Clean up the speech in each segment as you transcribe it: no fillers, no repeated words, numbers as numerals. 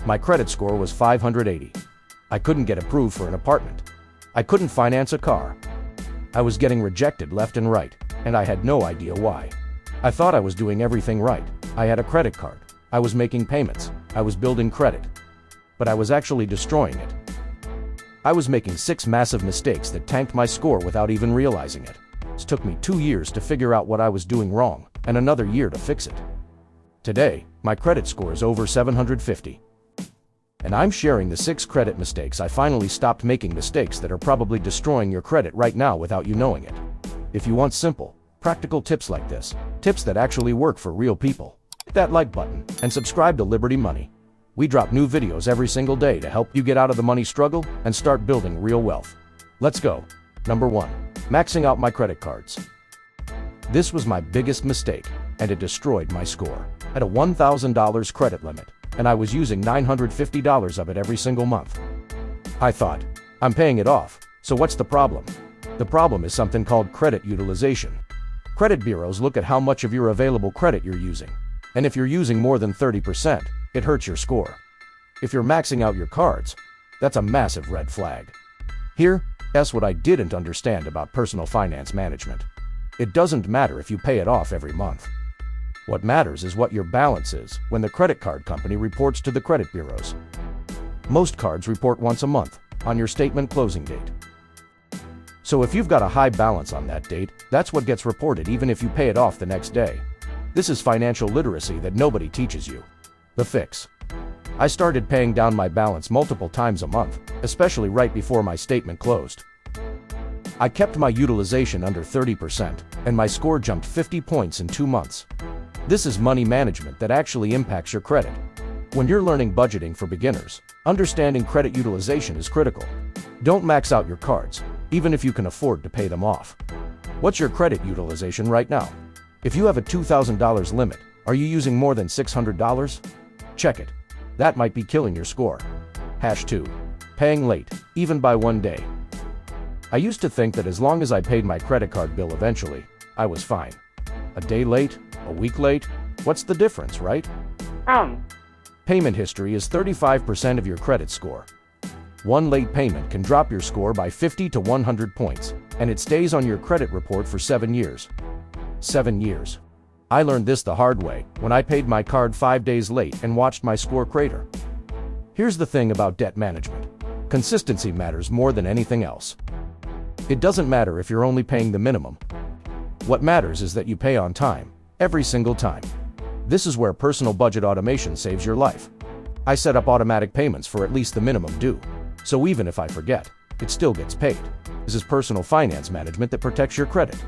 My credit score was 580. I couldn't get approved for an apartment. I couldn't finance a car. I was getting rejected left and right, and I had no idea why. I thought I was doing everything right. I had a credit card. I was making payments. I was building credit. But I was actually destroying it. I was making 6 massive mistakes that tanked my score without even realizing it. It took me 2 years to figure out what I was doing wrong, and another year to fix it. Today, my credit score is over 750. And I'm sharing the 6 credit mistakes I finally stopped making, mistakes that are probably destroying your credit right now without you knowing it. If you want simple, practical tips like this, tips that actually work for real people, hit that like button and subscribe to Liberty Money. We drop new videos every single day to help you get out of the money struggle and start building real wealth. Let's go. Number 1. Maxing out my credit cards. This was my biggest mistake, and it destroyed my score. I had a $1,000 credit limit, and I was using $950 of it every single month. I thought, I'm paying it off, so what's the problem? The problem is something called credit utilization. Credit bureaus look at how much of your available credit you're using, and if you're using more than 30%, it hurts your score. If you're maxing out your cards, that's a massive red flag. Here's what I didn't understand about personal finance management. It doesn't matter if you pay it off every month. What matters is what your balance is when the credit card company reports to the credit bureaus. Most cards report once a month, on your statement closing date. So if you've got a high balance on that date, that's what gets reported even if you pay it off the next day. This is financial literacy that nobody teaches you. The fix. I started paying down my balance multiple times a month, especially right before my statement closed. I kept my utilization under 30%, and my score jumped 50 points in 2 months. This is money management that actually impacts your credit. When you're learning budgeting for beginners, understanding credit utilization is critical. Don't max out your cards, even if you can afford to pay them off. What's your credit utilization right now? If you have a $2,000 limit, are you using more than $600? Check it. That might be killing your score. #2. Paying late, even by 1 day. I used to think that as long as I paid my credit card bill eventually, I was fine. A day late, a week late, what's the difference, right? Payment history is 35% of your credit score. One late payment can drop your score by 50 to 100 points, and it stays on your credit report for 7 years. 7 years. I learned this the hard way when I paid my card 5 days late and watched my score crater. Here's the thing about debt management. Consistency matters more than anything else. It doesn't matter if you're only paying the minimum. What matters is that you pay on time, every single time. This is where personal budget automation saves your life. I set up automatic payments for at least the minimum due, so even if I forget, it still gets paid. This is personal finance management that protects your credit.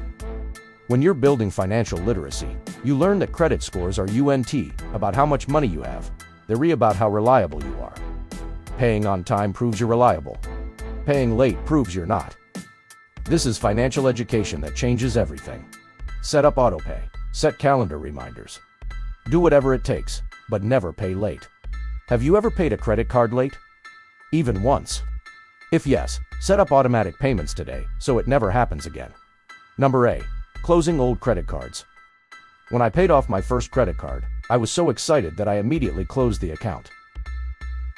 When you're building financial literacy, you learn that credit scores are UNT, about how much money you have. They're about how reliable you are. Paying on time proves you're reliable. Paying late proves you're not. This is financial education that changes everything. Set up autopay. Set calendar reminders. Do whatever it takes, but never pay late. Have you ever paid a credit card late? Even once? If yes, set up automatic payments today so it never happens again. Number 8. Closing old credit cards. When I paid off my first credit card, I was so excited that I immediately closed the account.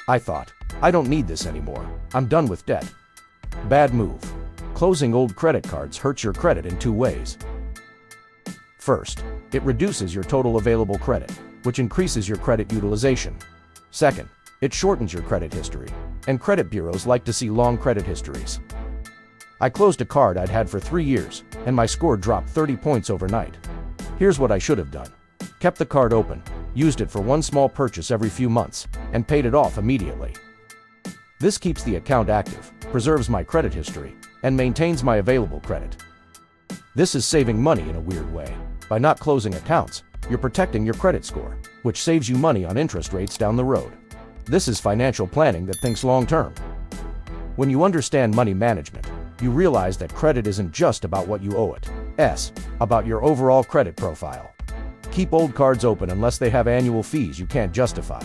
I thought, I don't need this anymore. I'm done with debt. Bad move. Closing old credit cards hurts your credit in 2 ways. First, it reduces your total available credit, which increases your credit utilization. Second, it shortens your credit history, and credit bureaus like to see long credit histories. I closed a card I'd had for 3 years, and my score dropped 30 points overnight. Here's what I should have done. Kept the card open, used it for one small purchase every few months, and paid it off immediately. This keeps the account active, preserves my credit history, and maintains my available credit. This is saving money in a weird way. By not closing accounts, you're protecting your credit score, which saves you money on interest rates down the road. This is financial planning that thinks long-term. When you understand money management, you realize that credit isn't just about what you owe it. It's about your overall credit profile. Keep old cards open unless they have annual fees you can't justify.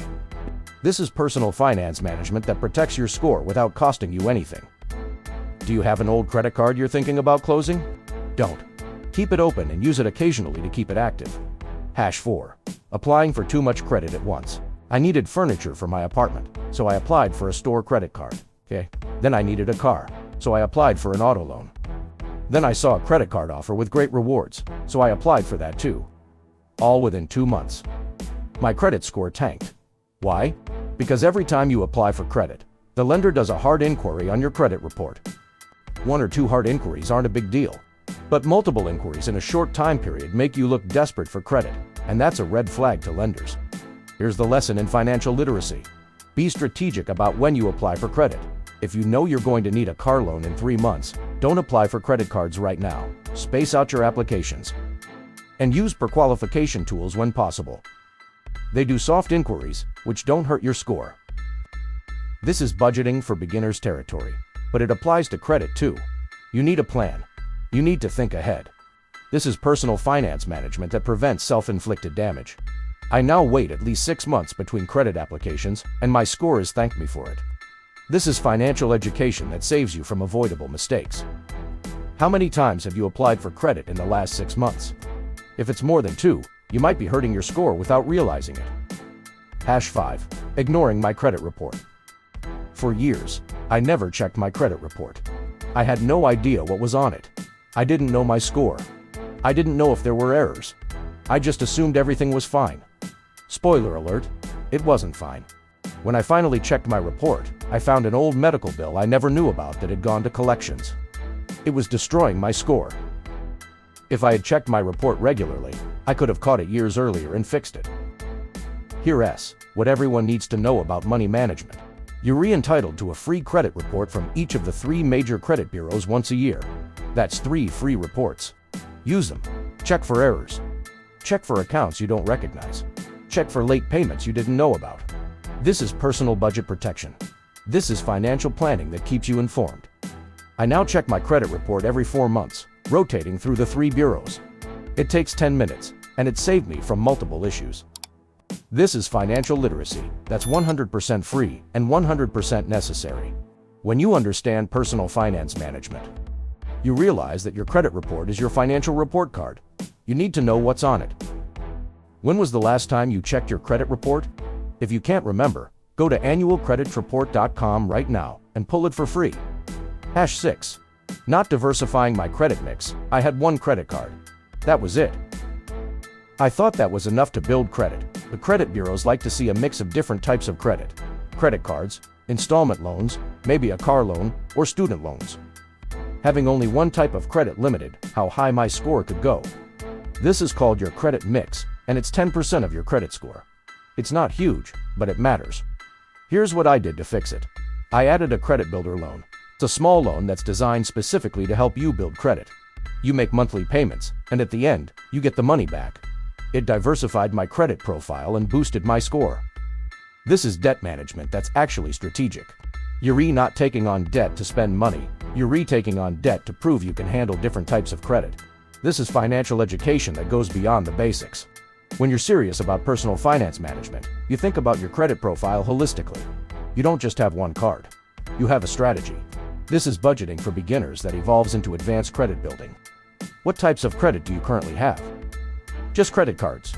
This is personal finance management that protects your score without costing you anything. Do you have an old credit card you're thinking about closing? Don't. Keep it open and use it occasionally to keep it active. #4. Applying for too much credit at once. I needed furniture for my apartment, so I applied for a store credit card. Okay. Then I needed a car, so I applied for an auto loan. Then I saw a credit card offer with great rewards, so I applied for that too. All within 2 months. My credit score tanked. Why? Because every time you apply for credit, the lender does a hard inquiry on your credit report. 1 or 2 hard inquiries aren't a big deal, but multiple inquiries in a short time period make you look desperate for credit, and that's a red flag to lenders. Here's the lesson in financial literacy. Be strategic about when you apply for credit. If you know you're going to need a car loan in 3 months, don't apply for credit cards right now. Space out your applications. And use per-qualification tools when possible. They do soft inquiries, which don't hurt your score. This is budgeting for beginners territory, but it applies to credit too. You need a plan. You need to think ahead. This is personal finance management that prevents self-inflicted damage. I now wait at least 6 months between credit applications, and my score has thanked me for it. This is financial education that saves you from avoidable mistakes. How many times have you applied for credit in the last 6 months? If it's more than 2, you might be hurting your score without realizing it. #5. Ignoring my credit report. For years, I never checked my credit report. I had no idea what was on it. I didn't know my score. I didn't know if there were errors. I just assumed everything was fine. Spoiler alert, it wasn't fine. When I finally checked my report, I found an old medical bill I never knew about that had gone to collections. It was destroying my score. If I had checked my report regularly, I could have caught it years earlier and fixed it. Here's what everyone needs to know about money management. You're entitled to a free credit report from each of the 3 major credit bureaus once a year. That's 3 free reports. Use them. Check for errors. Check for accounts you don't recognize. Check for late payments you didn't know about. This is personal budget protection. This is financial planning that keeps you informed. I now check my credit report every 4 months, rotating through the 3 bureaus. It takes 10 minutes, and it saved me from multiple issues. This is financial literacy that's 100% free and 100% necessary. When you understand personal finance management, you realize that your credit report is your financial report card. You need to know what's on it. When was the last time you checked your credit report? If you can't remember, go to annualcreditreport.com right now and pull it for free. #6. Not diversifying my credit mix. I had 1 credit card. That was it. I thought that was enough to build credit. The credit bureaus like to see a mix of different types of credit. Credit cards, installment loans, maybe a car loan, or student loans. Having only 1 type of credit limited how high my score could go. This is called your credit mix, and it's 10% of your credit score. It's not huge, but it matters. Here's what I did to fix it. I added a credit builder loan. It's a small loan that's designed specifically to help you build credit. You make monthly payments, and at the end, you get the money back. It diversified my credit profile and boosted my score. This is debt management that's actually strategic. You're not taking on debt to spend money. You're taking on debt to prove you can handle different types of credit. This is financial education that goes beyond the basics. When you're serious about personal finance management, you think about your credit profile holistically. You don't just have 1 card. You have a strategy. This is budgeting for beginners that evolves into advanced credit building. What types of credit do you currently have? Just credit cards.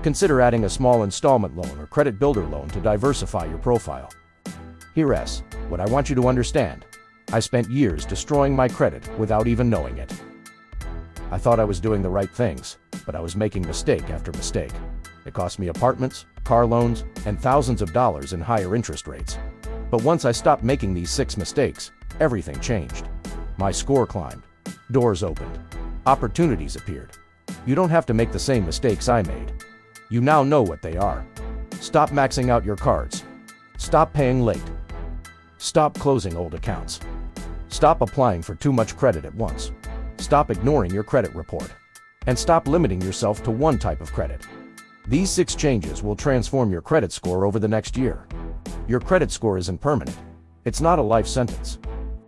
Consider adding a small installment loan or credit builder loan to diversify your profile. Here's what I want you to understand. I spent years destroying my credit without even knowing it. I thought I was doing the right things, but I was making mistake after mistake. It cost me apartments, car loans, and thousands of dollars in higher interest rates. But once I stopped making these 6 mistakes, everything changed. My score climbed. Doors opened. Opportunities appeared. You don't have to make the same mistakes I made. You now know what they are. Stop maxing out your cards. Stop paying late. Stop closing old accounts. Stop applying for too much credit at once. Stop ignoring your credit report. And stop limiting yourself to 1 type of credit. These 6 changes will transform your credit score over the next year. Your credit score isn't permanent. It's not a life sentence.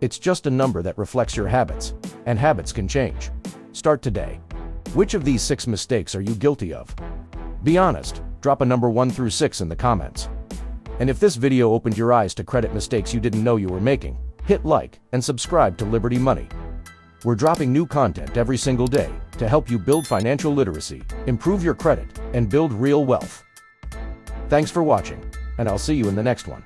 It's just a number that reflects your habits, and habits can change. Start today. Which of these 6 mistakes are you guilty of? Be honest, drop a number 1 through 6 in the comments. And if this video opened your eyes to credit mistakes you didn't know you were making, hit like and subscribe to Liberty Money. We're dropping new content every single day to help you build financial literacy, improve your credit, and build real wealth. Thanks for watching. and I'll see you in the next one.